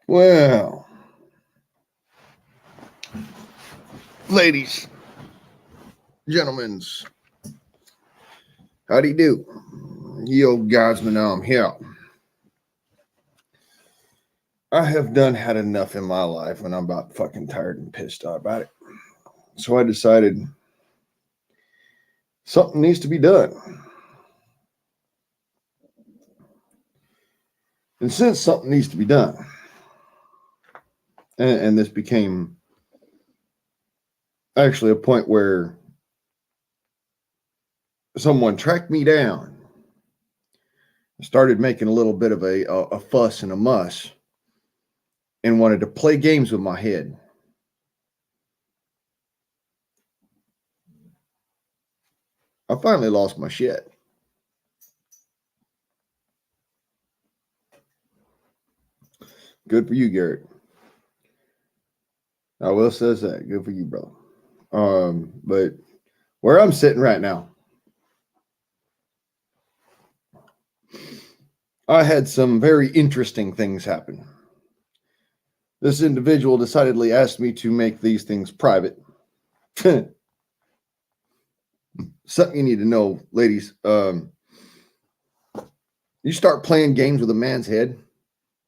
Well, ladies, gentlemen, how do you do? Yo, guysman, I'm here. I have done had enough in my life and I'm about fucking tired and pissed off about it. So I decided something needs to be done. And since something needs to be done, and this became actually a point where someone tracked me down, started making a little bit of a fuss and a muss, and wanted to play games with my head. I finally lost my shit. Good for you, Garrett. I will says that. Good for you, brother. But where I'm sitting right now, I had some very interesting things happen. This individual decidedly asked me to make these things private. Something you need to know, ladies. You start playing games with a man's head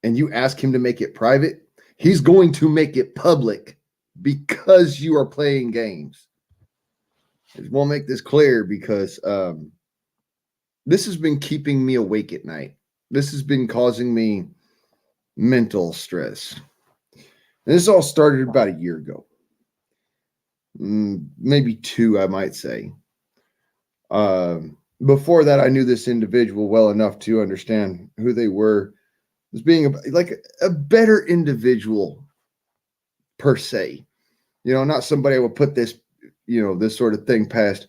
and you ask him to make it private, he's going to make it public because you are playing games. I just want to make this clear because this has been keeping me awake at night. This has been causing me mental stress. And this all started about a year ago. Maybe two, I might say. Before that, I knew this individual well enough to understand who they were as being like a better individual per se. You know, not somebody I would put this, this sort of thing past.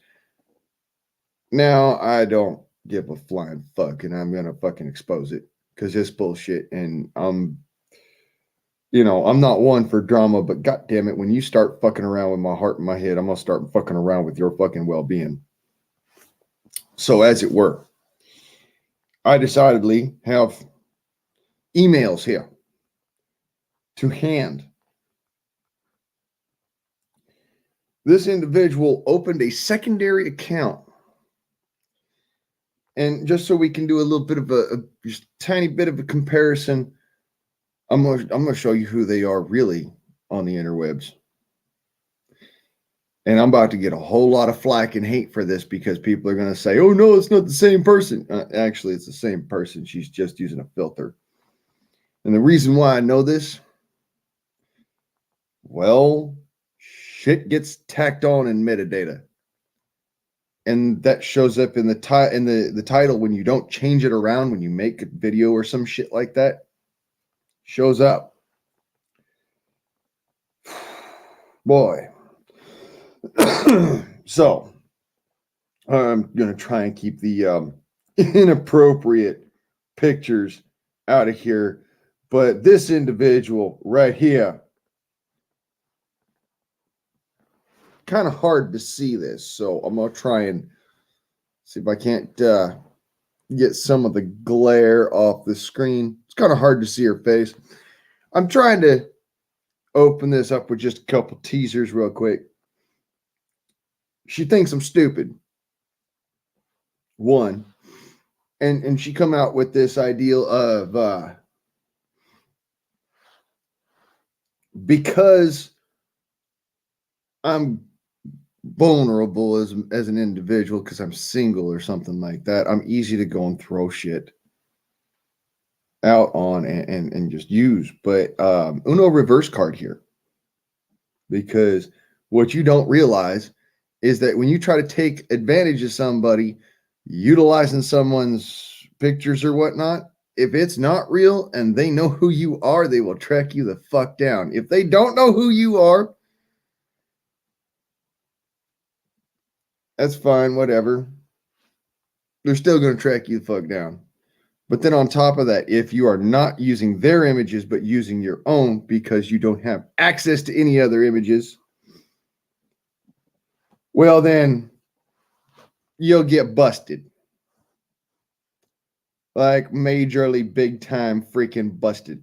Now, I don't give a flying fuck, and I'm going to fucking expose it because it's bullshit. And I'm not one for drama, but god damn it, when you start fucking around with my heart and my head, I'm going to start fucking around with your fucking well-being. So, as it were, I decidedly have emails here to hand. This individual opened a secondary account. And just so we can do a little bit of just tiny bit of a comparison, I'm gonna show you who they are really on the interwebs. And I'm about to get a whole lot of flack and hate for this because people are going to say, oh, no, it's not the same person. Actually, it's the same person. She's just using a filter. And the reason why I know this, well, shit gets tacked on in metadata. And that shows up in the title when you don't change it around, when you make a video or some shit like that, shows up. Boy. So I'm going to try and keep the inappropriate pictures out of here. But this individual right here, kind of hard to see this. So I'm going to try and see if I can't get some of the glare off the screen. It's kind of hard to see her face. I'm trying to open this up with just a couple teasers real quick. She thinks I'm stupid. One. And she come out with this ideal of because I'm vulnerable as an individual because I'm single or something like that, I'm easy to go and throw shit out on and just use. But Uno reverse card here, because what you don't realize is that when you try to take advantage of somebody utilizing someone's pictures or whatnot, if it's not real and they know who you are, they will track you the fuck down. If they don't know who you are, that's fine, whatever. They're still going to track you the fuck down. But then on top of that, if you are not using their images but using your own because you don't have access to any other images, well, then you'll get busted. Like majorly big time freaking busted.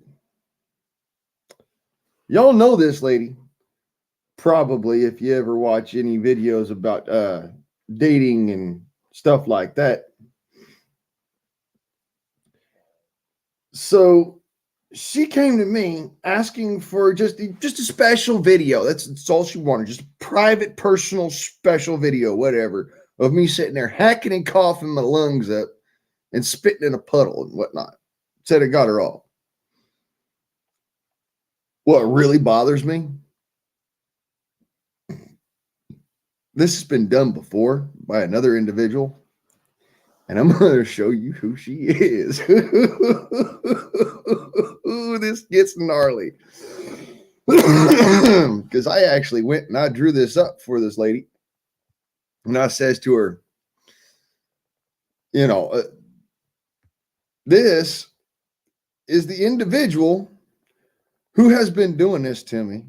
Y'all know this lady, probably, if you ever watch any videos about dating and stuff like that. So she came to me asking for just a special video. That's all she wanted, just a private, personal, special video, whatever, of me sitting there hacking and coughing my lungs up and spitting in a puddle and whatnot. Said it got her all. What really bothers me, this has been done before by another individual, and I'm going to show you who she is. This gets gnarly. Because I actually went and I drew this up for this lady. And I says to her, you know, this is the individual who has been doing this to me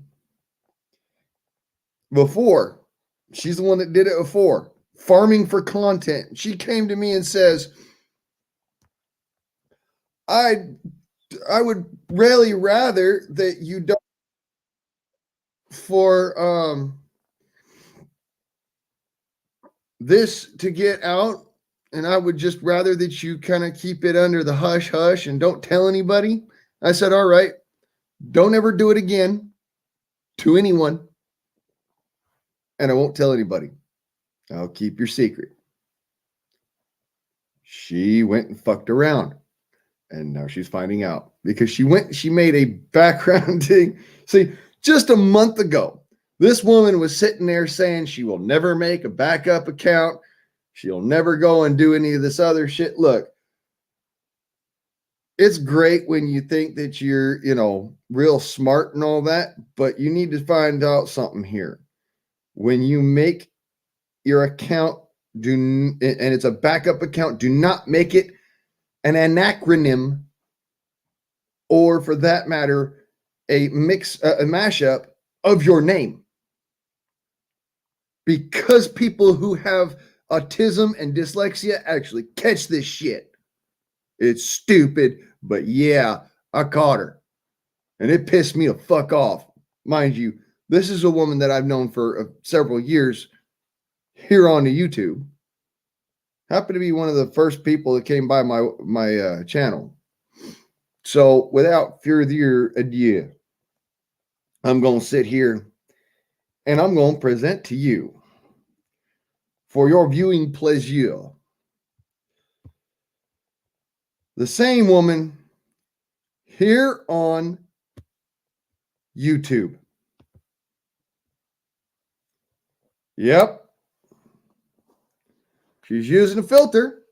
before. She's the one that did it before, farming for content. She came to me and says, I would really rather that you don't for this to get out, and I would just rather that you kind of keep it under the hush hush and don't tell anybody. I said, all right, don't ever do it again to anyone, and I won't tell anybody. I'll keep your secret. She went and fucked around, and now she's finding out because she made a background thing. See, just a month ago, this woman was sitting there saying she will never make a backup account. She'll never go and do any of this other shit. Look, it's great when you think that you're, real smart and all that, but you need to find out something here. When you make your account, and it's a backup account, do not make it an acronym, or for that matter, a mashup of your name. Because people who have autism and dyslexia actually catch this shit. It's stupid, but yeah, I caught her. And it pissed me the fuck off. Mind you, this is a woman that I've known for several years here on the YouTube. Happened to be one of the first people that came by my channel. So without further ado, I'm going to sit here and I'm going to present to you, for your viewing pleasure, the same woman here on YouTube. Yep. She's using a filter.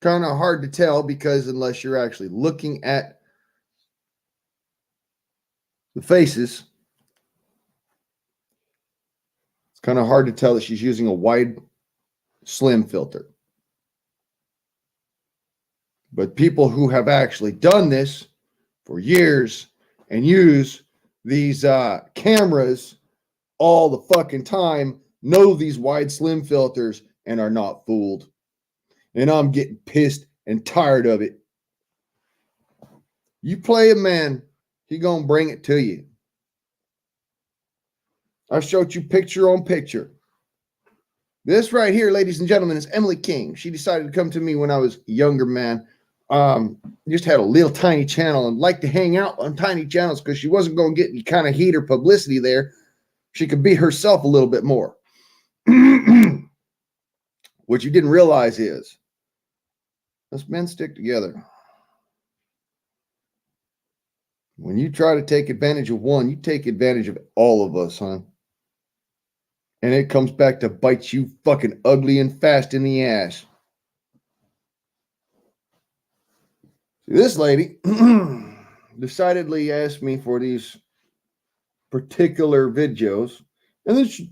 Kind of hard to tell because unless you're actually looking at the faces, it's kind of hard to tell that she's using a wide, slim filter. But people who have actually done this for years and use these cameras all the fucking time know these wide, slim filters and are not fooled. And I'm getting pissed and tired of it. You play a man, he gonna bring it to you. I showed you picture on picture. This right here, ladies and gentlemen, is Emily King. She decided to come to me when I was a younger man. Just had a little tiny channel and liked to hang out on tiny channels because she wasn't going to get any kind of heat or publicity there. She could be herself a little bit more. What you didn't realize is us men stick together. When you try to take advantage of one, you take advantage of all of us, huh? And it comes back to bite you fucking ugly and fast in the ass. This lady decidedly asked me for these particular videos, and then she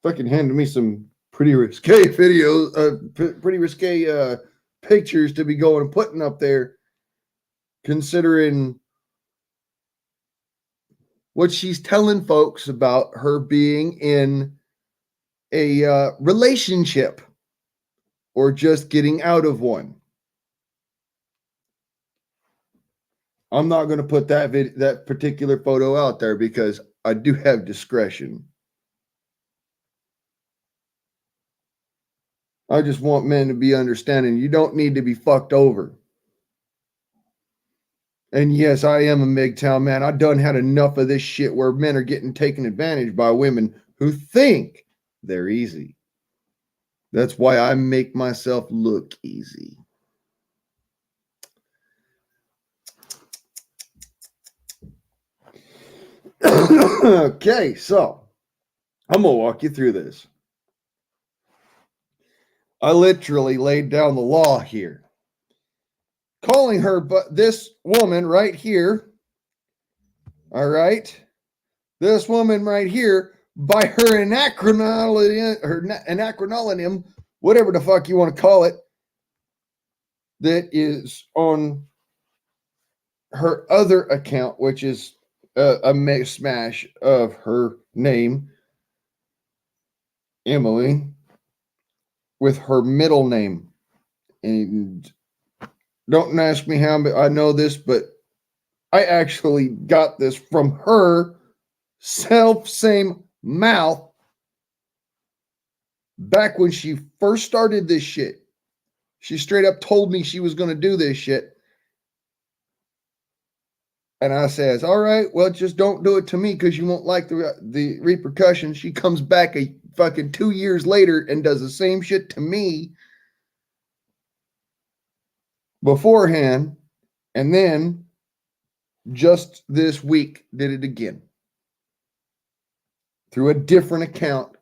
fucking handed me some pretty risque videos, pretty risque pictures to be going and putting up there, considering what she's telling folks about her being in a relationship or just getting out of one. I'm not going to put that particular photo out there because I do have discretion. I just want men to be understanding. You don't need to be fucked over. And yes, I am a MGTOW man. I done had enough of this shit where men are getting taken advantage by women who think they're easy. That's why I make myself look easy. Okay, so I'm going to walk you through this. I literally laid down the law here. Calling her, but this woman right here, all right, this woman right here, by her anachrononym, whatever the fuck you want to call it, that is on her other account, which is a smash of her name, Emily, with her middle name. And don't ask me how I know this, but I actually got this from her same mouth back when she first started this shit. She straight up told me she was going to do this shit. And I says, all right, well, just don't do it to me because you won't like the repercussions. She comes back a fucking 2 years later and does the same shit to me beforehand. And then just this week did it again through a different account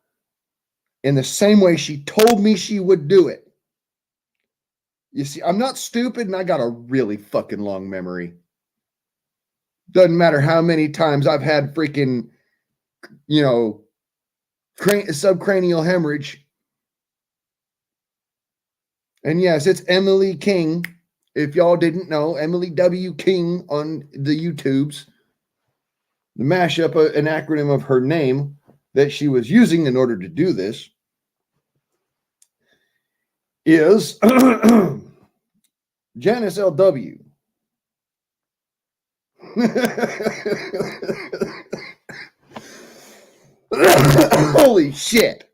in the same way she told me she would do it. You see, I'm not stupid and I got a really fucking long memory. Doesn't matter how many times I've had freaking, subcranial hemorrhage. And yes, it's Emily King. If y'all didn't know, Emily W. King on the YouTubes. The mashup, an acronym of her name that she was using in order to do this is Janice L.W. Holy shit.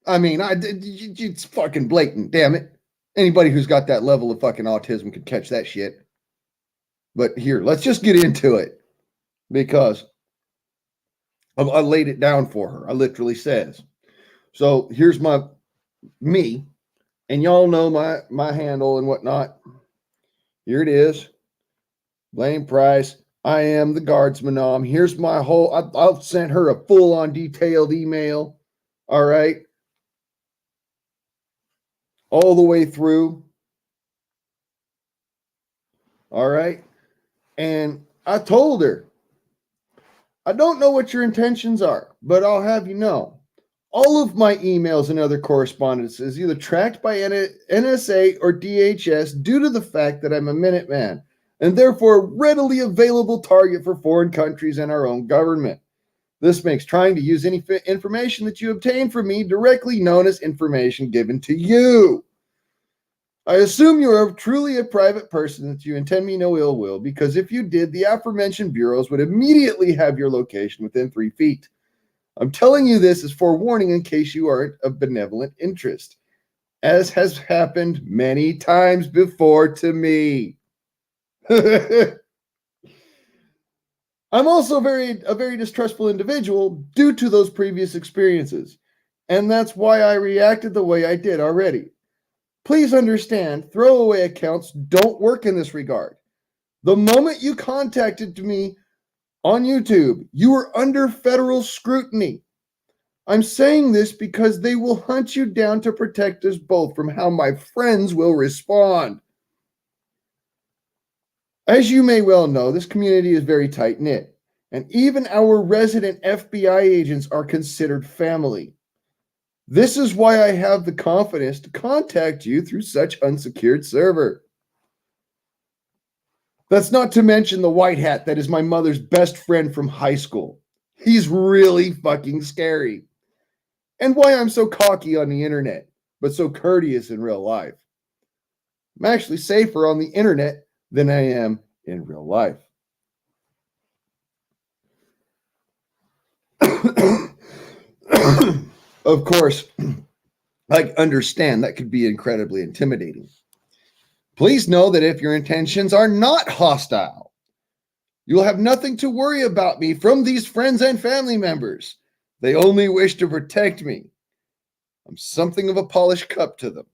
I mean, it's fucking blatant, damn it. Anybody who's got that level of fucking autism could catch that shit. But here, let's just get into it because I laid it down for her. I literally says, so here's me, and y'all know my handle and whatnot. Here it is. Blaine Price. I am the guardsman. Here's my whole, I've sent her a full-on detailed email. All right. All the way through. All right. And I told her, I don't know what your intentions are, but I'll have you know, all of my emails and other correspondence is either tracked by NSA or DHS due to the fact that I'm a Minuteman and therefore a readily available target for foreign countries and our own government. This makes trying to use any information that you obtain from me directly known as information given to you. I assume you are truly a private person, that you intend me no ill will, because if you did, the aforementioned bureaus would immediately have your location within 3 feet. I'm telling you this as forewarning in case you aren't of benevolent interest, as has happened many times before to me. I'm also a very distrustful individual due to those previous experiences, and that's why I reacted the way I did already. Please understand, throwaway accounts don't work in this regard. The moment you contacted me on YouTube, you were under federal scrutiny. I'm saying this because they will hunt you down to protect us both from how my friends will respond. As you may well know, this community is very tight-knit, and even our resident FBI agents are considered family. This is why I have the confidence to contact you through such unsecured server. That's not to mention the white hat that is my mother's best friend from high school. He's really fucking scary. And why I'm so cocky on the internet, but so courteous in real life. I'm actually safer on the internet than I am in real life. Of course, I understand that could be incredibly intimidating. Please know that if your intentions are not hostile, you will have nothing to worry about me from these friends and family members. They only wish to protect me. I'm something of a polished cup to them.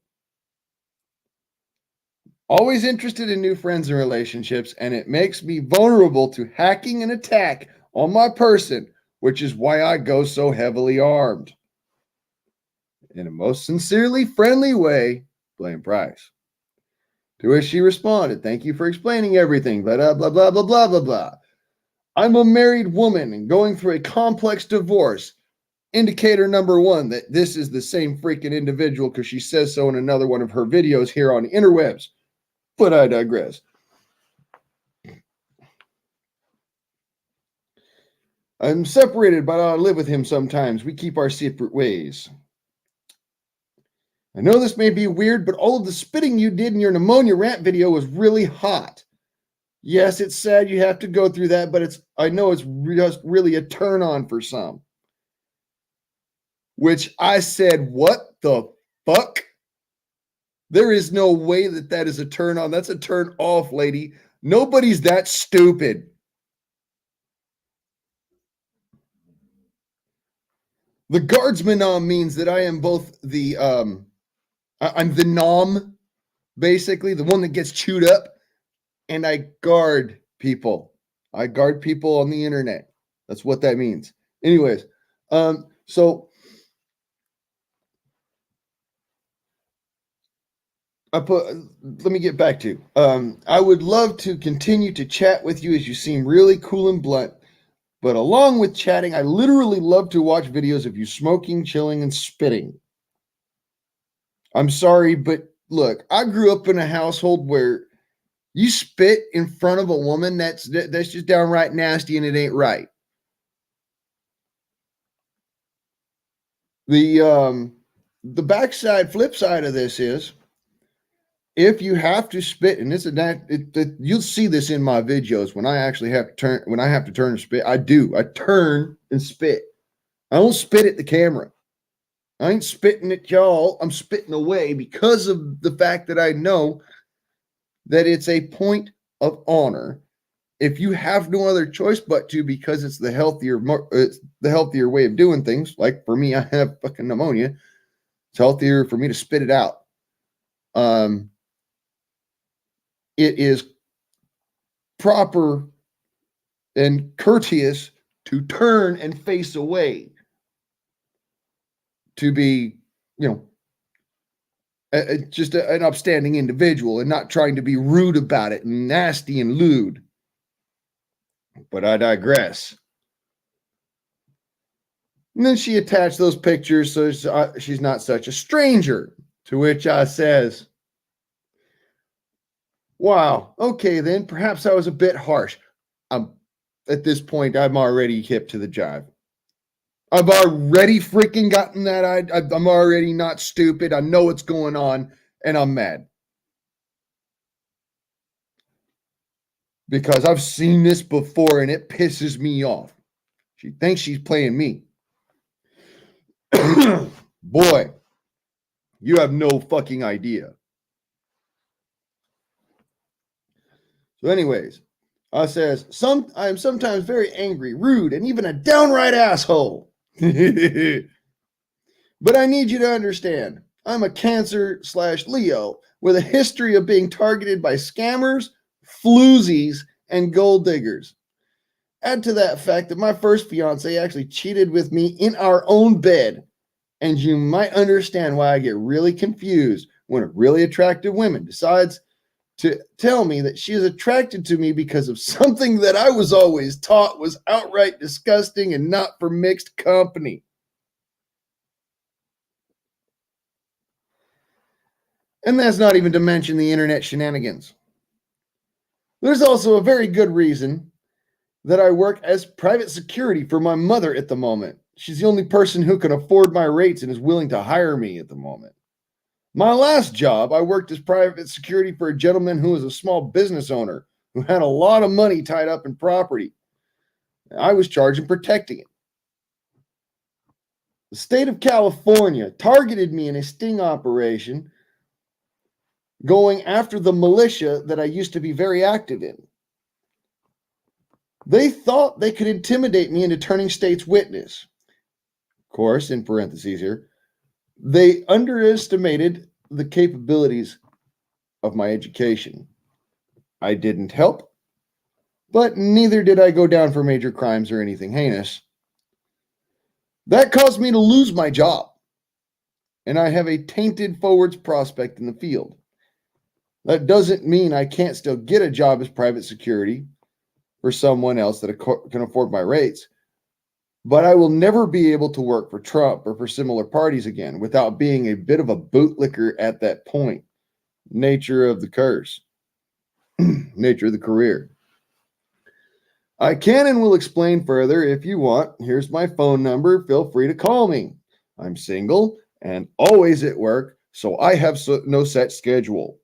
Always interested in new friends and relationships, and it makes me vulnerable to hacking and attack on my person, which is why I go so heavily armed. In a most sincerely friendly way, Blame Price. To which she responded, thank you for explaining everything, blah, blah, blah, blah, blah, blah, blah, blah. I'm a married woman and going through a complex divorce. Indicator number one that this is the same freaking individual because she says so in another one of her videos here on the interwebs. But I digress. I'm separated, but I live with him sometimes. We keep our separate ways. I know this may be weird, but all of the spitting you did in your pneumonia rant video was really hot. Yes, it's sad you have to go through that, but I know it's just really a turn on for some. Which I said, what the fuck? There is no way that is a turn on. That's a turn off, lady. Nobody's that stupid. The guardsman nom means that I am both the I'm the nom, basically, the one that gets chewed up, and I guard people. I guard people on the internet. That's what that means. Anyways, so let me get back to, I would love to continue to chat with you as you seem really cool and blunt. But along with chatting, I literally love to watch videos of you smoking, chilling, and spitting. I'm sorry, but look, I grew up in a household where you spit in front of a woman, that's just downright nasty and it ain't right. The backside, flip side of this is, if you have to spit, and you'll see this in my videos when I actually have to turn, and spit, I turn and spit. I don't spit at the camera. I ain't spitting at y'all. I'm spitting away because of the fact that I know that it's a point of honor. If you have no other choice but to, because it's the healthier way of doing things. Like for me, I have fucking pneumonia. It's healthier for me to spit it out. It is proper and courteous to turn and face away, to be, just an upstanding individual and not trying to be rude about it and nasty and lewd. But I digress. And then she attached those pictures so she's not such a stranger, to which I says, wow, okay then, perhaps I was a bit harsh. At this point, I'm already hip to the jive. I've already freaking gotten that. I'm already not stupid. I know what's going on, and I'm mad. Because I've seen this before, and it pisses me off. She thinks she's playing me. Boy, you have no fucking idea. So anyways, I says, I am sometimes very angry, rude, and even a downright asshole. But I need you to understand, I'm a Cancer/Leo with a history of being targeted by scammers, floozies, and gold diggers. Add to that fact that my first fiance actually cheated with me in our own bed, and you might understand why I get really confused when a really attractive woman decides to tell me that she is attracted to me because of something that I was always taught was outright disgusting and not for mixed company. And that's not even to mention the internet shenanigans. There's also a very good reason that I work as private security for my mother at the moment. She's the only person who can afford my rates and is willing to hire me at the moment. My last job, I worked as private security for a gentleman who was a small business owner who had a lot of money tied up in property. I was charged in protecting it. The state of California targeted me in a sting operation going after the militia that I used to be very active in. They thought they could intimidate me into turning state's witness. Of course, in parentheses here, they underestimated the capabilities of my education. I didn't help, but neither did I go down for major crimes or anything heinous. That caused me to lose my job, and I have a tainted forwards prospect in the field. That doesn't mean I can't still get a job as private security for someone else that can afford my rates, but I will never be able to work for Trump or for similar parties again without being a bit of a bootlicker at that point. Nature of the curse. Nature of the career. I can and will explain further if you want. Here's my phone number. Feel free to call me. I'm single and always at work, so I have no set schedule.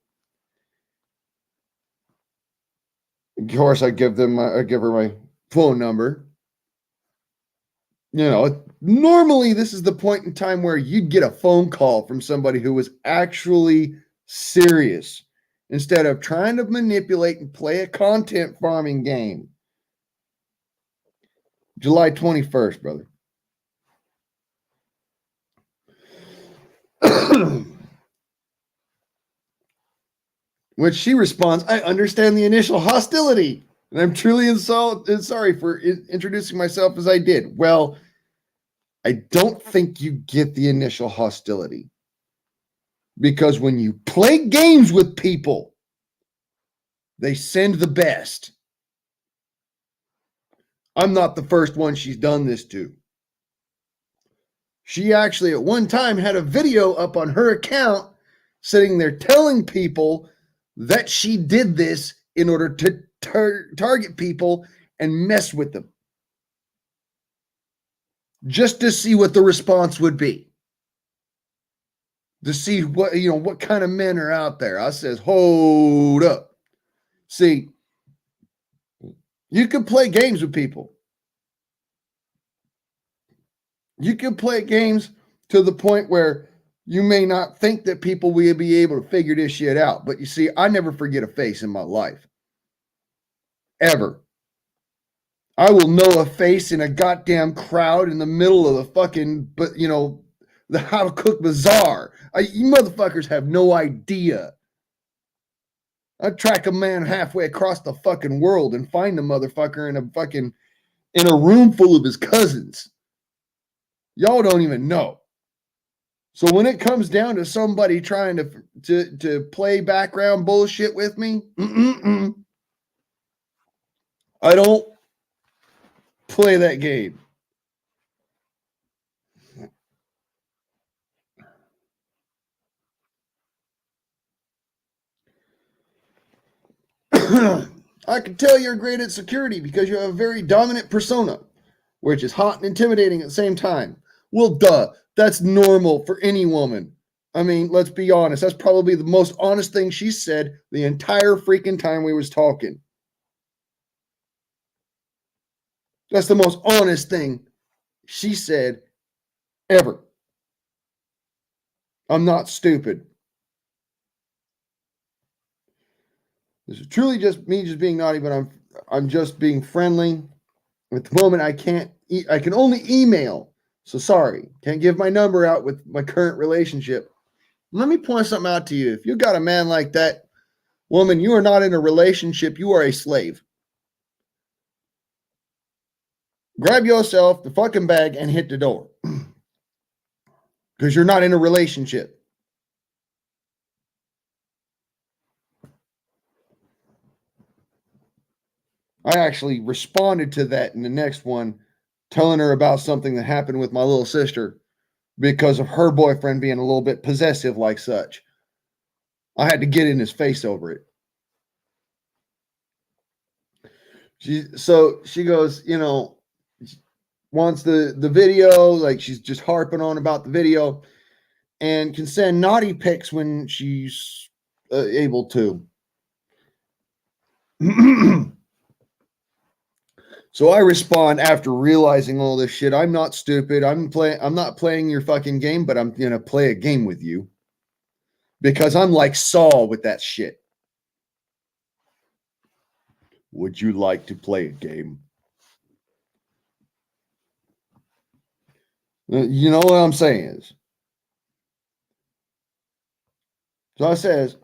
Of course, I give her my phone number. Normally this is the point in time where you'd get a phone call from somebody who was actually serious instead of trying to manipulate and play a content farming game. July 21st, brother. When she responds, I understand the initial hostility, and I'm truly sorry for introducing myself as I did. Well, I don't think you get the initial hostility. Because when you play games with people, they send the best. I'm not the first one she's done this to. She actually at one time had a video up on her account sitting there telling people that she did this in order to target people and mess with them. Just to see what the response would be. To see what kind of men are out there. I says, hold up. See, you can play games with people. You can play games to the point where you may not think that people will be able to figure this shit out. But you see, I never forget a face in my life. Ever. I will know a face in a goddamn crowd in the middle of the fucking, the How to Cook Bazaar. You motherfuckers have no idea. I track a man halfway across the fucking world and find the motherfucker in a room full of his cousins. Y'all don't even know. So when it comes down to somebody trying to play background bullshit with me, I don't play that game. I can tell you're great at security because you have a very dominant persona, which is hot and intimidating at the same time. Well, duh. That's normal for any woman. I mean, let's be honest. That's probably the most honest thing she said the entire freaking time we was talking. That's the most honest thing she said ever. I'm not stupid. This is truly just me just being naughty, but I'm just being friendly. At the moment, I can only email. So sorry, can't give my number out with my current relationship. Let me point something out to you. If you got a man like that, woman, you are not in a relationship. You are a slave. Grab yourself the fucking bag and hit the door. Because you're not in a relationship. I actually responded to that in the next one, telling her about something that happened with my little sister because of her boyfriend being a little bit possessive like such. I had to get in his face over it. She goes, wants the video, like she's just harping on about the video. and can send naughty pics when she's able to. So I respond after realizing all this shit. I'm not stupid. I'm not playing your fucking game, but I'm gonna play a game with you. Because I'm like Saul with that shit. Would you like to play a game? You know what I'm saying is. So I says,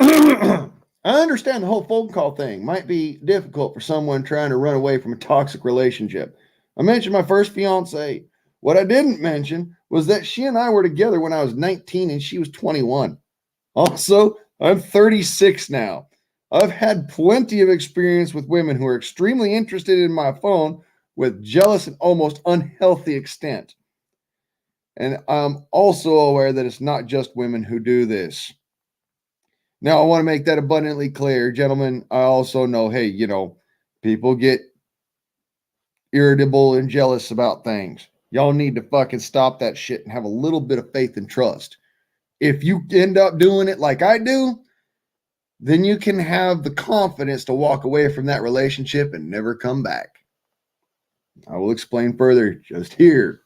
I understand the whole phone call thing might be difficult for someone trying to run away from a toxic relationship. I mentioned my first fiance. What I didn't mention was that she and I were together when I was 19 and she was 21. Also, I'm 36 now. I've had plenty of experience with women who are extremely interested in my phone with jealous and almost unhealthy extent. And I'm also aware that it's not just women who do this. Now, I want to make that abundantly clear, gentlemen. I also know, hey, people get irritable and jealous about things. Y'all need to fucking stop that shit and have a little bit of faith and trust. If you end up doing it like I do, then you can have the confidence to walk away from that relationship and never come back. I will explain further just here.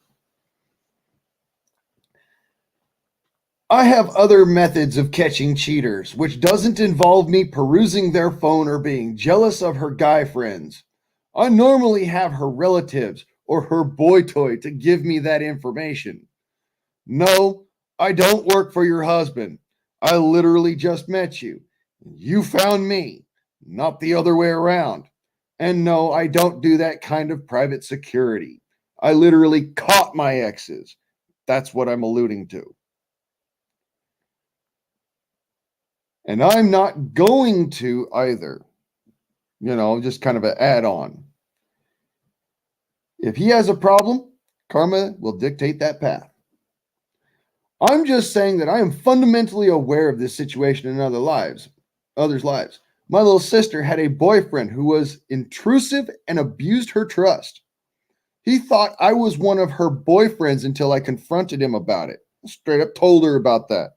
I have other methods of catching cheaters, which doesn't involve me perusing their phone or being jealous of her guy friends. I normally have her relatives or her boy toy to give me that information. No, I don't work for your husband. I literally just met you. You found me, not the other way around. And no, I don't do that kind of private security. I literally caught my exes. That's what I'm alluding to. And I'm not going to either. Just kind of an add-on. If he has a problem, karma will dictate that path. I'm just saying that I am fundamentally aware of this situation in others' lives. My little sister had a boyfriend who was intrusive and abused her trust. He thought I was one of her boyfriends until I confronted him about it. I straight up told her about that.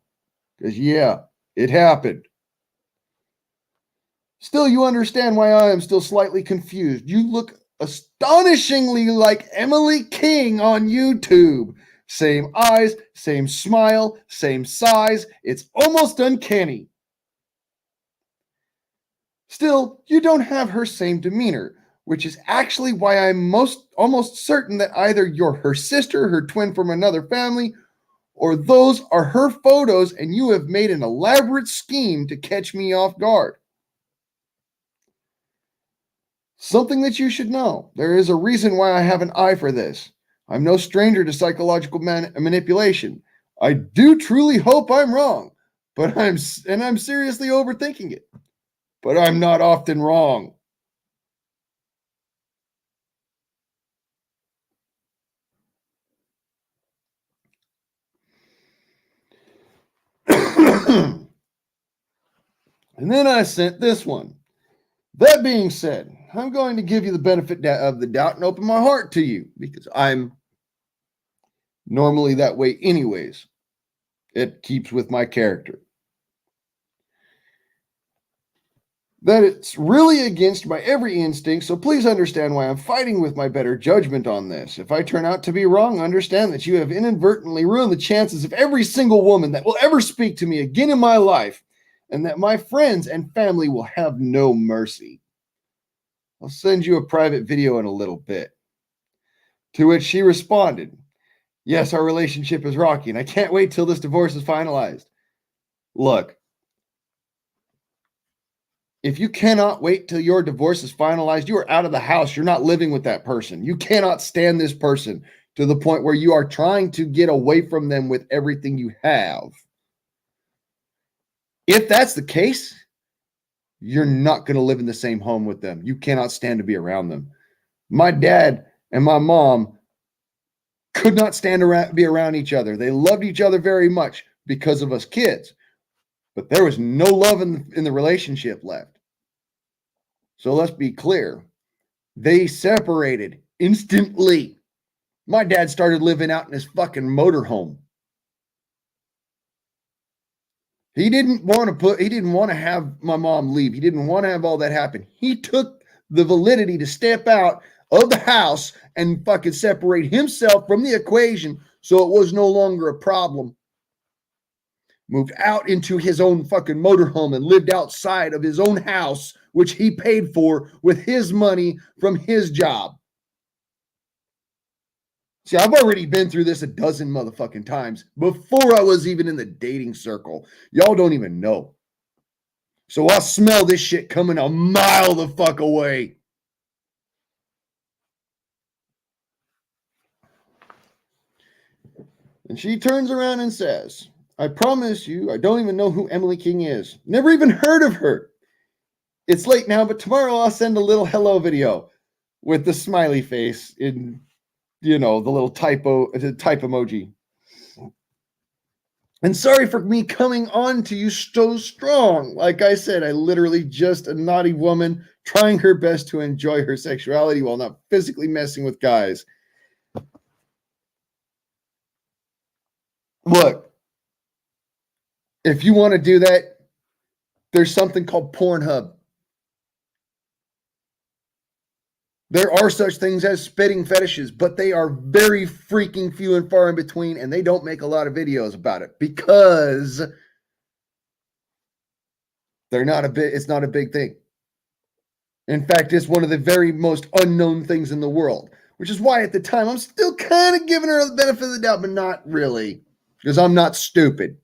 Because, yeah, it happened. Still, you understand why I am still slightly confused. You look astonishingly like Emily King on YouTube. Same eyes, same smile, same size. It's almost uncanny. Still, you don't have her same demeanor, which is actually why I'm almost certain that either you're her sister, her twin from another family, or those are her photos and you have made an elaborate scheme to catch me off guard. Something that you should know. There is a reason why I have an eye for this. I'm no stranger to psychological manipulation. I do truly hope I'm wrong, but I'm seriously overthinking it. But I'm not often wrong. And then I sent this one. That being said, I'm going to give you the benefit of the doubt and open my heart to you because I'm normally that way anyways. It keeps with my character. That it's really against my every instinct, so please understand why I'm fighting with my better judgment on this. If I turn out to be wrong, understand that you have inadvertently ruined the chances of every single woman that will ever speak to me again in my life, and that my friends and family will have no mercy. I'll send you a private video in a little bit. To which she responded, yes, our relationship is rocky, and I can't wait till this divorce is finalized. Look, if you cannot wait till your divorce is finalized, you are out of the house. You're not living with that person. You cannot stand this person to the point where you are trying to get away from them with everything you have. If that's the case, you're not going to live in the same home with them. You cannot stand to be around them. My dad and my mom could not stand to be around each other. They loved each other very much because of us kids, but there was no love in the relationship left. So let's be clear. They separated instantly. My dad started living out in his fucking motorhome. He didn't want to have my mom leave. He didn't want to have all that happen. He took the validity to step out of the house and fucking separate himself from the equation so it was no longer a problem. Moved out into his own fucking motorhome and lived outside of his own house, which he paid for with his money from his job. See, I've already been through this a dozen motherfucking times before I was even in the dating circle. Y'all don't even know. So I smell this shit coming a mile the fuck away. And she turns around and says, I promise you, I don't even know who Emily King is. Never even heard of her. It's late now, but tomorrow I'll send a little hello video with the smiley face in, the little type emoji. And sorry for me coming on to you so strong. Like I said, I literally just a naughty woman trying her best to enjoy her sexuality while not physically messing with guys. Look, if you want to do that, there's something called Pornhub. There are such things as spitting fetishes, but they are very freaking few and far in between, and they don't make a lot of videos about it because it's not a big thing. In fact, it's one of the very most unknown things in the world, which is why at the time I'm still kind of giving her the benefit of the doubt, but not really, because I'm not stupid.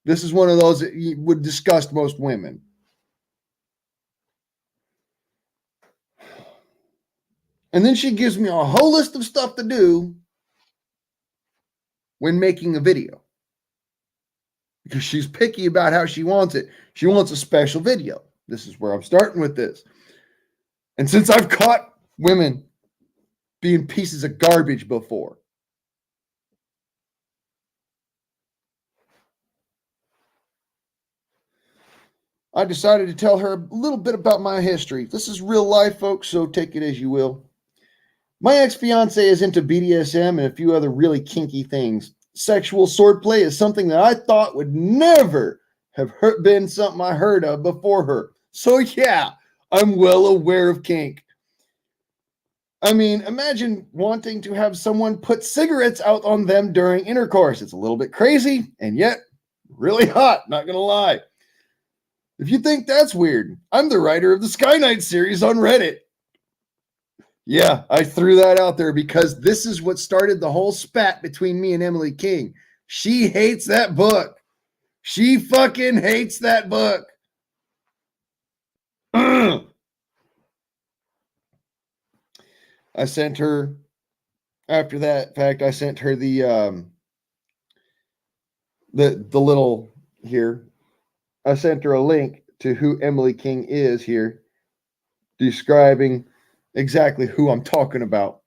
This is one of those that would disgust most women. And then she gives me a whole list of stuff to do when making a video. Because she's picky about how she wants it. She wants a special video. This is where I'm starting with this. And since I've caught women being pieces of garbage before, I decided to tell her a little bit about my history. This is real life, folks, so take it as you will. My ex-fiance is into BDSM and a few other really kinky things. Sexual swordplay is something that I thought would never have been something I heard of before her. So yeah, I'm well aware of kink. I mean, imagine wanting to have someone put cigarettes out on them during intercourse. It's a little bit crazy and yet really hot, not gonna lie. If you think that's weird, I'm the writer of the Sky Knight series on Reddit. Yeah, I threw that out there because this is what started the whole spat between me and Emily King. She hates that book. She fucking hates that book. I sent her, after that fact, I sent her the little here. I sent her a link to who Emily King is here, describing exactly who I'm talking about,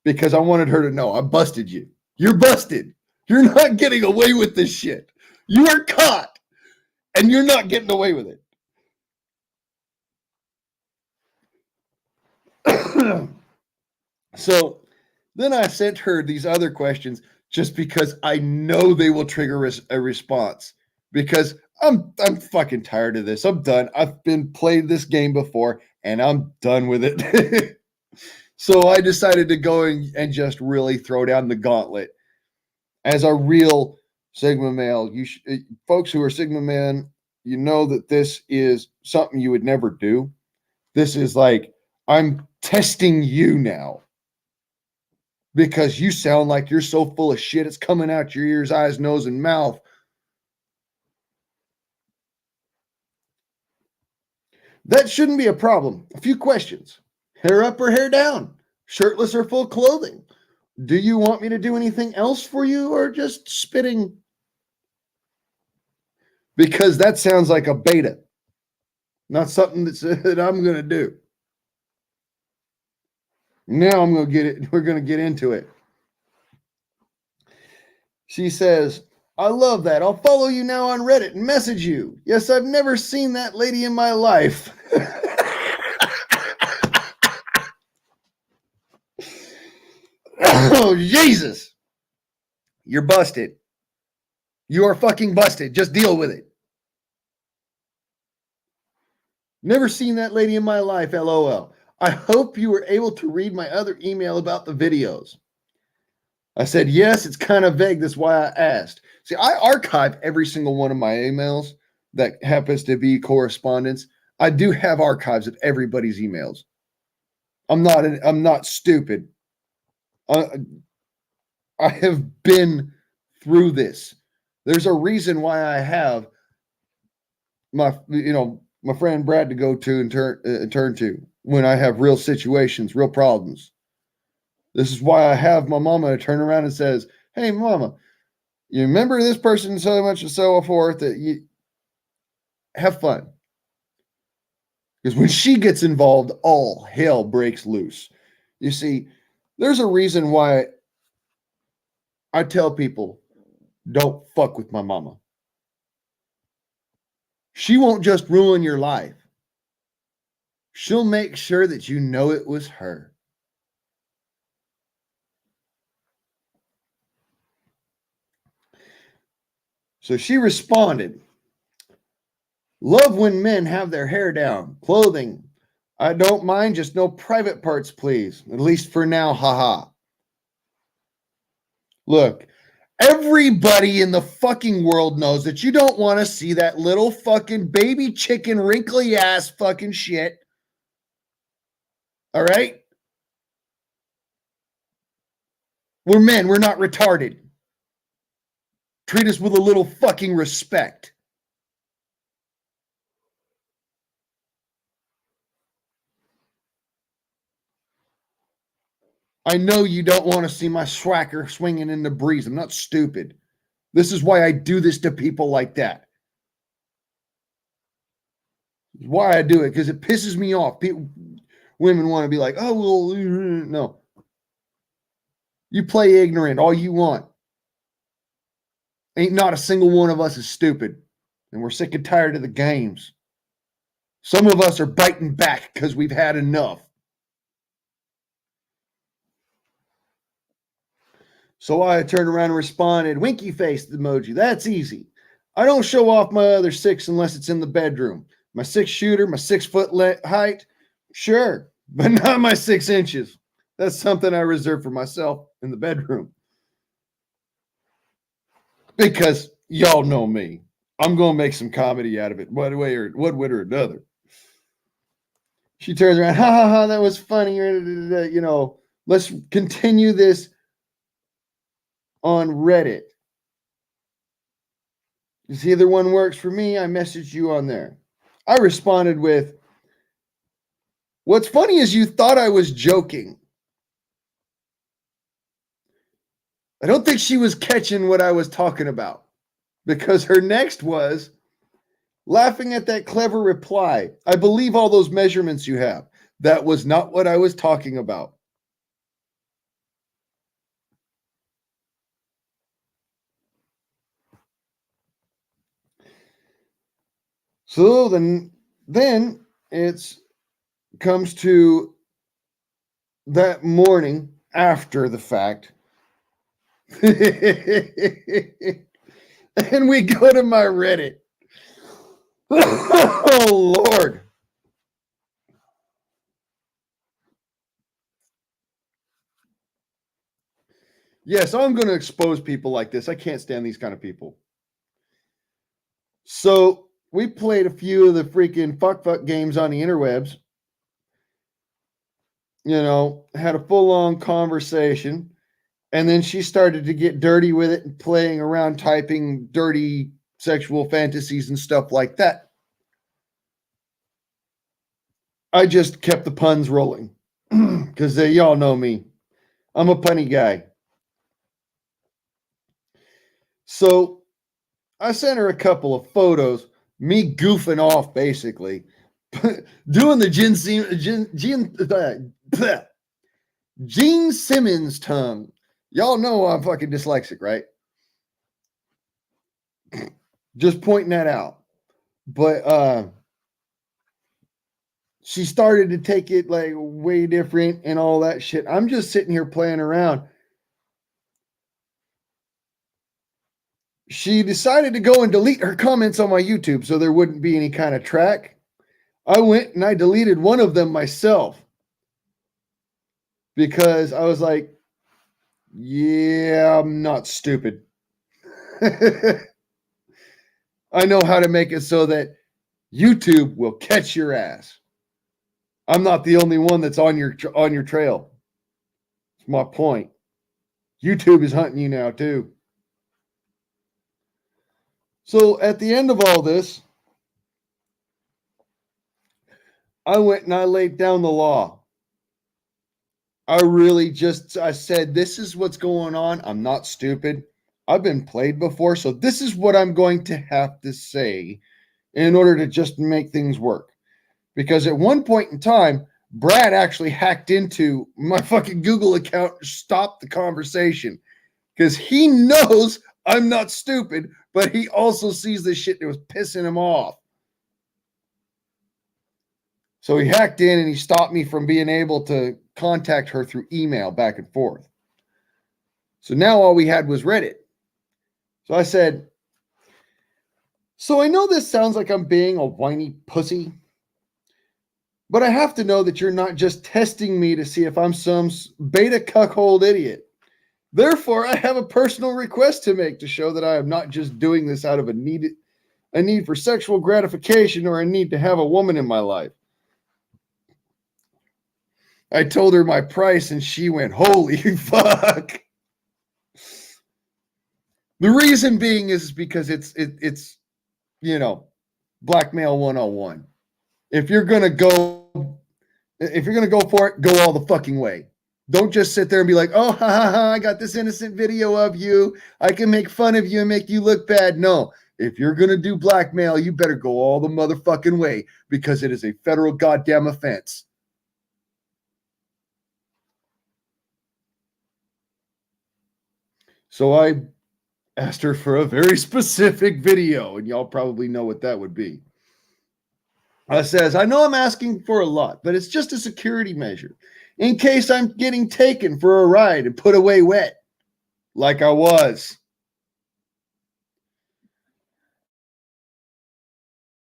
because I wanted her to know I busted you. You're busted. You're not getting away with this shit. You are caught, and you're not getting away with it. So then I sent her these other questions just because I know they will trigger a response, because I'm fucking tired of this. I'm done. I've been played this game before and I'm done with it. So I decided to go and just really throw down the gauntlet. As a real Sigma male, folks who are Sigma men, you know that this is something you would never do. This is like, I'm testing you now, because you sound like you're so full of shit. It's coming out your ears, eyes, nose, and mouth. That shouldn't be a problem. A few questions. Hair up or hair down? Shirtless or full clothing? Do you want me to do anything else for you, or just spitting? Because that sounds like a beta. Not something that I'm going to do. Now I'm going to get it. We're going to get into it. She says, I love that. I'll follow you now on Reddit and message you. Yes, I've never seen that lady in my life. Oh, Jesus. You're busted. You are fucking busted. Just deal with it. Never seen that lady in my life, LOL. I hope you were able to read my other email about the videos. I said, yes, it's kind of vague. That's why I asked. See, I archive every single one of my emails that happens to be correspondence. I do have archives of everybody's emails. I'm not stupid. I have been through this. There's a reason why I have my friend Brad to go to and turn to when I have real situations, real problems. This is why I have my mama turn around and says, "Hey, mama, you remember this person so much and so forth that you have fun." Because when she gets involved, all hell breaks loose. You see, there's a reason why I tell people, don't fuck with my mama. She won't just ruin your life. She'll make sure that you know it was her. So she responded, love when men have their hair down, clothing. I don't mind, just no private parts, please. At least for now, haha. Look, everybody in the fucking world knows that you don't want to see that little fucking baby chicken wrinkly ass fucking shit. All right? We're men. We're not retarded. Treat us with a little fucking respect. I know you don't want to see my swagger swinging in the breeze. I'm not stupid. This is why I do this to people like that. It's why I do it, because it pisses me off. Women want to be like, oh, well, no. You play ignorant all you want. Ain't not a single one of us is stupid. And we're sick and tired of the games. Some of us are biting back because we've had enough. So I turned around and responded, winky face emoji. That's easy. I don't show off my other 6 unless it's in the bedroom. My 6 shooter, my 6 foot height, sure, but not my 6 inches. That's something I reserve for myself in the bedroom. Because y'all know me. I'm going to make some comedy out of it, one way or another. She turns around, ha ha ha, that was funny. You know, let's continue this on Reddit. If either one works for me, I messaged you on there. I responded with, what's funny is you thought I was joking. I don't think she was catching what I was talking about, because her next was laughing at that clever reply. I believe all those measurements you have. That was not what I was talking about. So then it's comes to that morning after the fact. And we go to my Reddit. Oh, Lord. Yes, I'm going to expose people like this. I can't stand these kind of people. So we played a few of the freaking fuck games on the interwebs. You know, had a full-on conversation. And then she started to get dirty with it and playing around, typing dirty sexual fantasies and stuff like that. I just kept the puns rolling because y'all know me. I'm a punny guy. So I sent her a couple of photos, me goofing off basically, doing the Gene Simmons tongue. Y'all know I'm fucking dyslexic, right? Just pointing that out. But she started to take it like way different and all that shit. I'm just sitting here playing around. She decided to go and delete her comments on my YouTube so there wouldn't be any kind of track. I went and I deleted one of them myself because I was like, yeah, I'm not stupid. I know how to make it so that YouTube will catch your ass. I'm not the only one that's on your trail. It's my point. YouTube is hunting you now too. So at the end of all this, I went and I laid down the law. I said, this is what's going on. I'm not stupid. I've been played before, so this is what I'm going to have to say in order to just make things work. Because at one point in time, Brad actually hacked into my fucking Google account, stopped the conversation because he knows I'm not stupid, but he also sees this shit that was pissing him off. So he hacked in and he stopped me from being able to contact her through email back and forth. So now all we had was Reddit. So I said, so I know this sounds like I'm being a whiny pussy, but I have to know that you're not just testing me to see if I'm some beta cuckold idiot. Therefore, I have a personal request to make to show that I am not just doing this out of a need for sexual gratification or a need to have a woman in my life. I told her my price and she went, holy fuck. The reason being is because it's blackmail 101. If you're going to go for it, go all the fucking way. Don't just sit there and be like, oh, ha, ha, ha, I got this innocent video of you. I can make fun of you and make you look bad. No, if you're going to do blackmail, you better go all the motherfucking way because it is a federal goddamn offense. So I asked her for a very specific video, and y'all probably know what that would be. Says, I know I'm asking for a lot, but it's just a security measure in case I'm getting taken for a ride and put away wet like I was.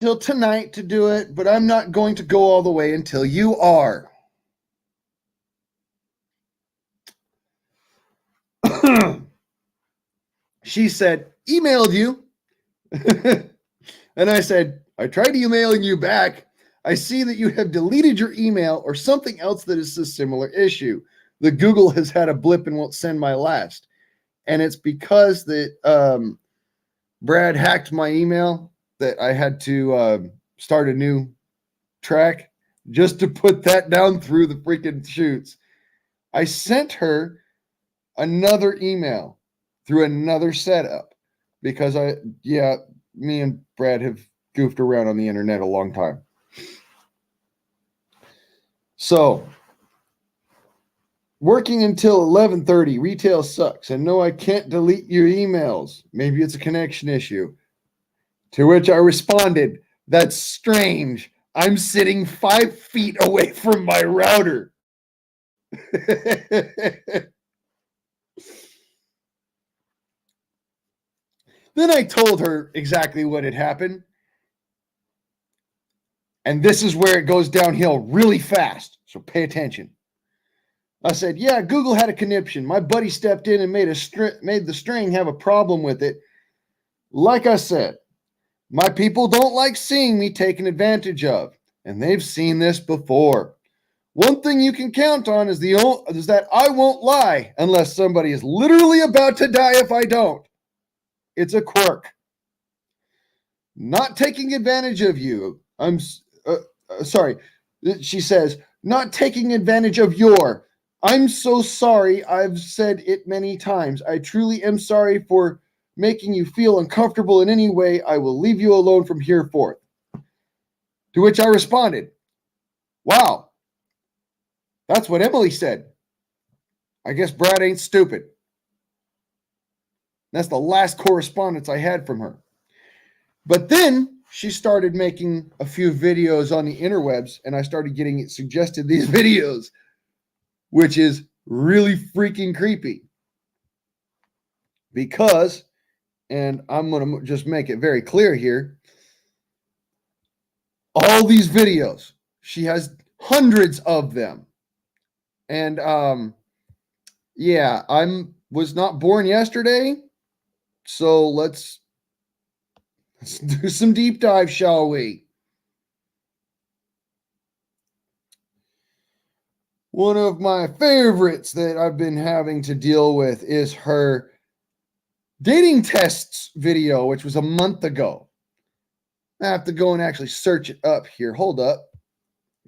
Till tonight to do it, but I'm not going to go all the way until you are. She said, emailed you. And I said, I tried emailing you back. I see that you have deleted your email or something else that is a similar issue. The Google has had a blip and won't send my last. And it's because that Brad hacked my email that I had to start a new track just to put that down through the freaking chutes. I sent her another email through another setup because me and Brad have goofed around on the internet a long time. So, working until 11:30, retail sucks. And no, I can't delete your emails. Maybe it's a connection issue. To which I responded, that's strange. I'm sitting 5 feet away from my router. Then I told her exactly what had happened. And this is where it goes downhill really fast. So pay attention. I said, yeah, Google had a conniption. My buddy stepped in and made the string have a problem with it. Like I said, my people don't like seeing me taken advantage of. And they've seen this before. One thing you can count on is that I won't lie unless somebody is literally about to die if I don't. It's a quirk. Not taking advantage of you. Sorry. She says, not taking advantage of your. I'm so sorry. I've said it many times. I truly am sorry for making you feel uncomfortable in any way. I will leave you alone from here forth. To which I responded, wow, that's what Emily said. I guess Brad ain't stupid. That's the last correspondence I had from her. But then she started making a few videos on the interwebs, and I started getting suggested these videos, which is really freaking creepy. Because, and I'm going to just make it very clear here, all these videos. She has hundreds of them. And yeah, was not born yesterday. So let's do some deep dive, shall we? One of my favorites that I've been having to deal with is her dating tests video, which was a month ago. I have to go and actually search it up here. Hold up.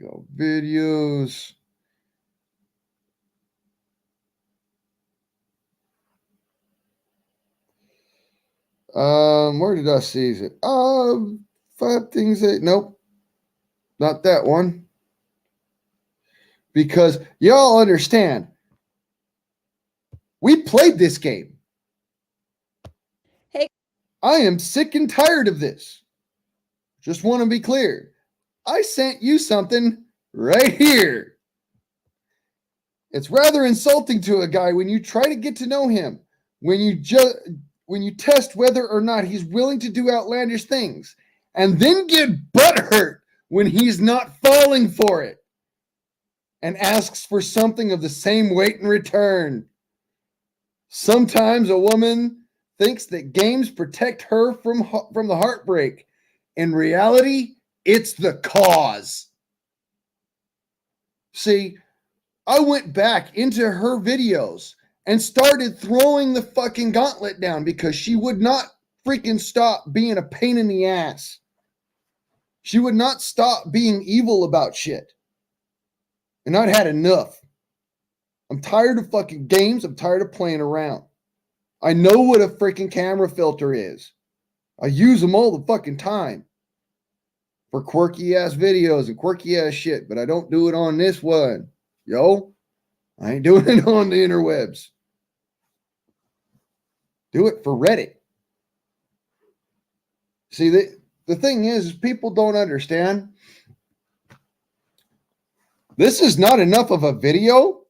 Go videos. Where did I see it? 5 things that nope. Not that one. Because y'all understand, we played this game. Hey. I am sick and tired of this. Just want to be clear. I sent you something right here. It's rather insulting to a guy when you try to get to know him, when you test whether or not he's willing to do outlandish things, and then get butthurt when he's not falling for it and asks for something of the same weight in return. Sometimes a woman thinks that games protect her from the heartbreak. In reality, it's the cause. See, I went back into her videos and started throwing the fucking gauntlet down because she would not freaking stop being a pain in the ass. She would not stop being evil about shit. And I'd had enough. I'm tired of fucking games. I'm tired of playing around. I know what a freaking camera filter is. I use them all the fucking time for quirky ass videos and quirky ass shit, but I don't do it on this one. Yo, I ain't doing it on the interwebs. Do it for Reddit. See, the thing is people don't understand. This is not enough of a video.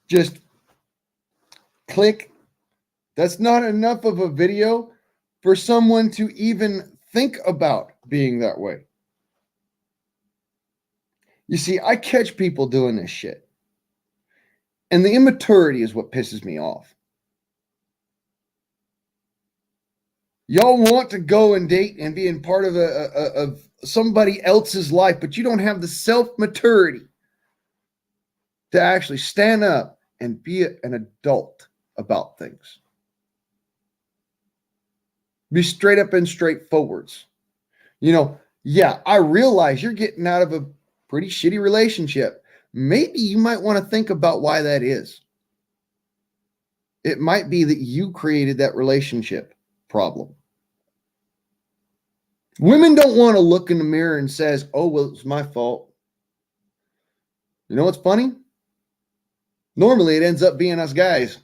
Just click. That's not enough of a video for someone to even think about being that way. You see, I catch people doing this shit. And the immaturity is what pisses me off. Y'all want to go and date and be in part of somebody else's life, but you don't have the self-maturity to actually stand up and be an adult about things. Be straight up and straightforwards. You know, yeah, I realize you're getting out of a pretty shitty relationship. Maybe you might want to think about why that is. It might be that you created that relationship problem. Women don't want to look in the mirror and says, oh, well, it's my fault. You know what's funny? Normally, it ends up being us guys.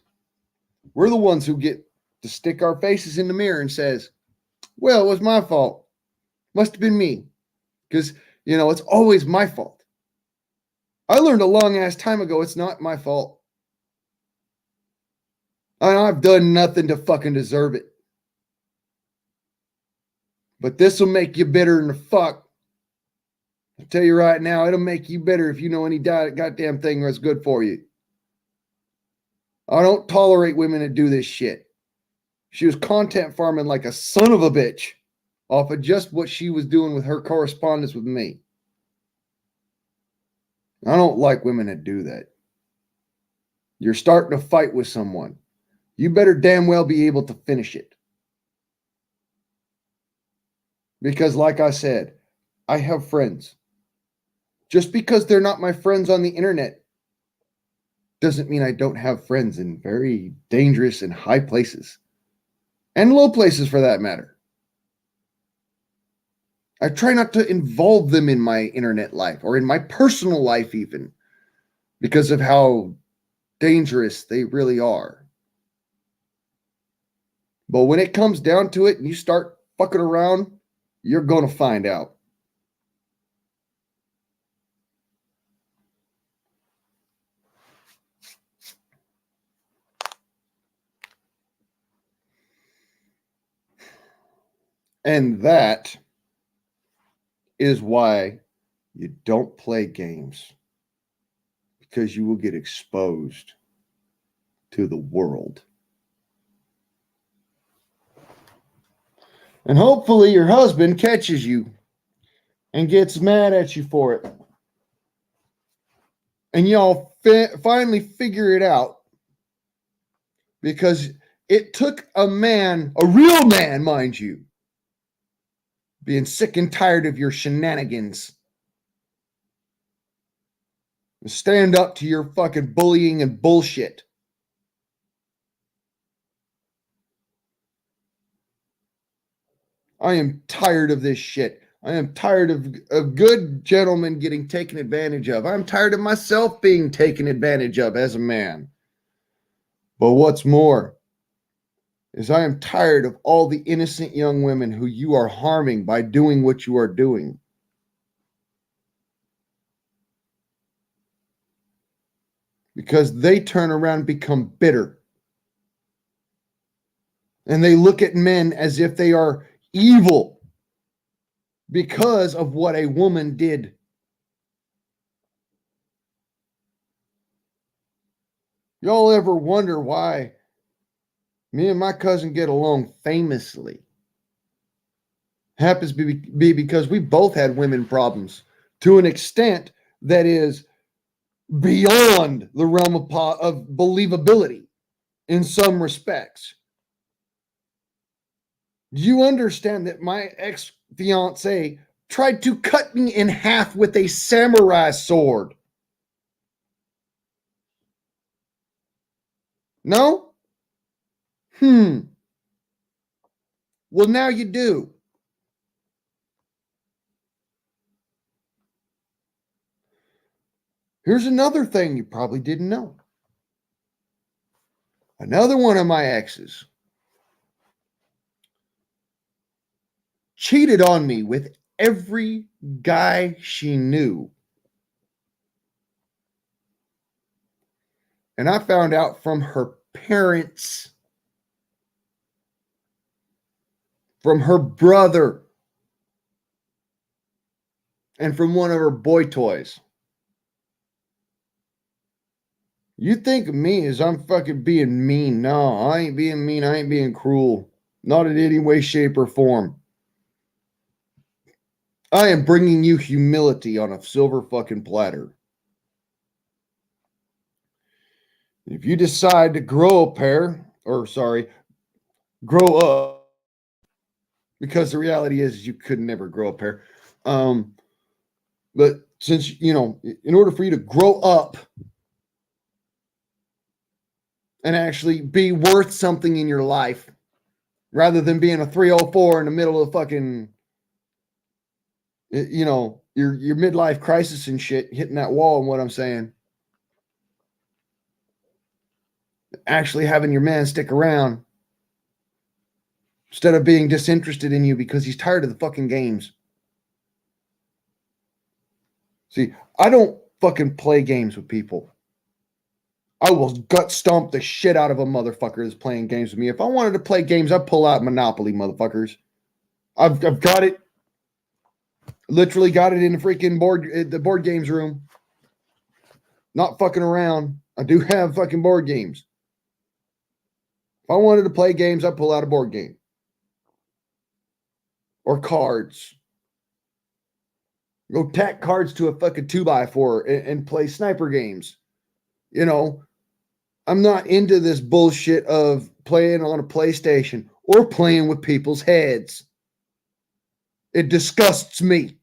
We're the ones who get to stick our faces in the mirror and says, well, it was my fault. Must have been me. Because, you know, it's always my fault. I learned a long ass time ago, it's not my fault. I've done nothing to fucking deserve it. But this will make you bitter than the fuck. I'll tell you right now, it'll make you bitter if you know any goddamn thing that's good for you. I don't tolerate women that do this shit. She was content farming like a son of a bitch off of just what she was doing with her correspondence with me. I don't like women that do that. You're starting to fight with someone. You better damn well be able to finish it. Because like I said, I have friends. Just because they're not my friends on the internet doesn't mean I don't have friends in very dangerous and high places. And low places for that matter. I try not to involve them in my internet life or in my personal life even because of how dangerous they really are. But when it comes down to it and you start fucking around, you're going to find out. And that is why you don't play games, because you will get exposed to the world. And hopefully your husband catches you and gets mad at you for it. And y'all finally figure it out, because it took a man, a real man, mind you, being sick and tired of your shenanigans, stand up to your fucking bullying and bullshit. I am tired of this shit. I am tired of good gentlemen getting taken advantage of. I'm tired of myself being taken advantage of as a man. But what's more is I am tired of all the innocent young women who you are harming by doing what you are doing. Because they turn around and become bitter. And they look at men as if they are evil because of what a woman did. Y'all ever wonder why me and my cousin get along famously? Happens to be because we both had women problems to an extent that is beyond the realm of believability in some respects. Do you understand that my ex-fiance tried to cut me in half with a samurai sword? No? Well, now you do. Here's another thing you probably didn't know. Another one of my exes cheated on me with every guy she knew. And I found out from her parents, from her brother, and from one of her boy toys. You think of me as I'm fucking being mean. No, I ain't being mean. I ain't being cruel. Not in any way, shape, or form. I am bringing you humility on a silver fucking platter. If you decide to grow up, because the reality is you could never grow a pair. But since, in order for you to grow up and actually be worth something in your life, rather than being a 304 in the middle of fucking, your midlife crisis and shit, hitting that wall, and what I'm saying, actually having your man stick around instead of being disinterested in you because he's tired of the fucking games. See, I don't fucking play games with people. I will gut stomp the shit out of a motherfucker that's playing games with me. If I wanted to play games, I'd pull out Monopoly, motherfuckers. I've got it. Literally got it in the freaking board games room. Not fucking around. I do have fucking board games. If I wanted to play games, I'd pull out a board game. Or cards. Go tack cards to a fucking 2x4 and play sniper games. I'm not into this bullshit of playing on a PlayStation or playing with people's heads. It disgusts me.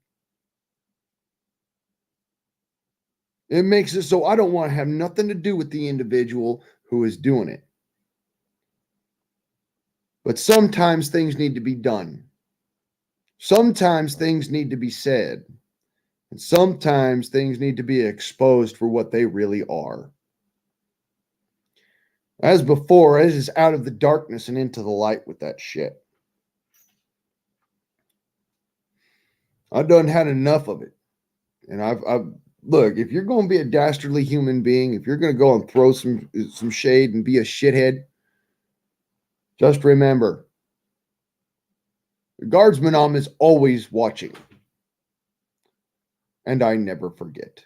It makes it so I don't want to have nothing to do with the individual who is doing it. But sometimes things need to be done. Sometimes things need to be said. And sometimes things need to be exposed for what they really are. As before, as is out of the darkness and into the light with that shit. I've done had enough of it. And I've look, if you're going to be a dastardly human being, if you're going to go and throw some shade and be a shithead, just remember, Guardsman is always watching. And I never forget.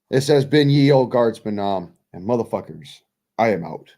This has been Ye Old Guardsman and motherfuckers, I am out.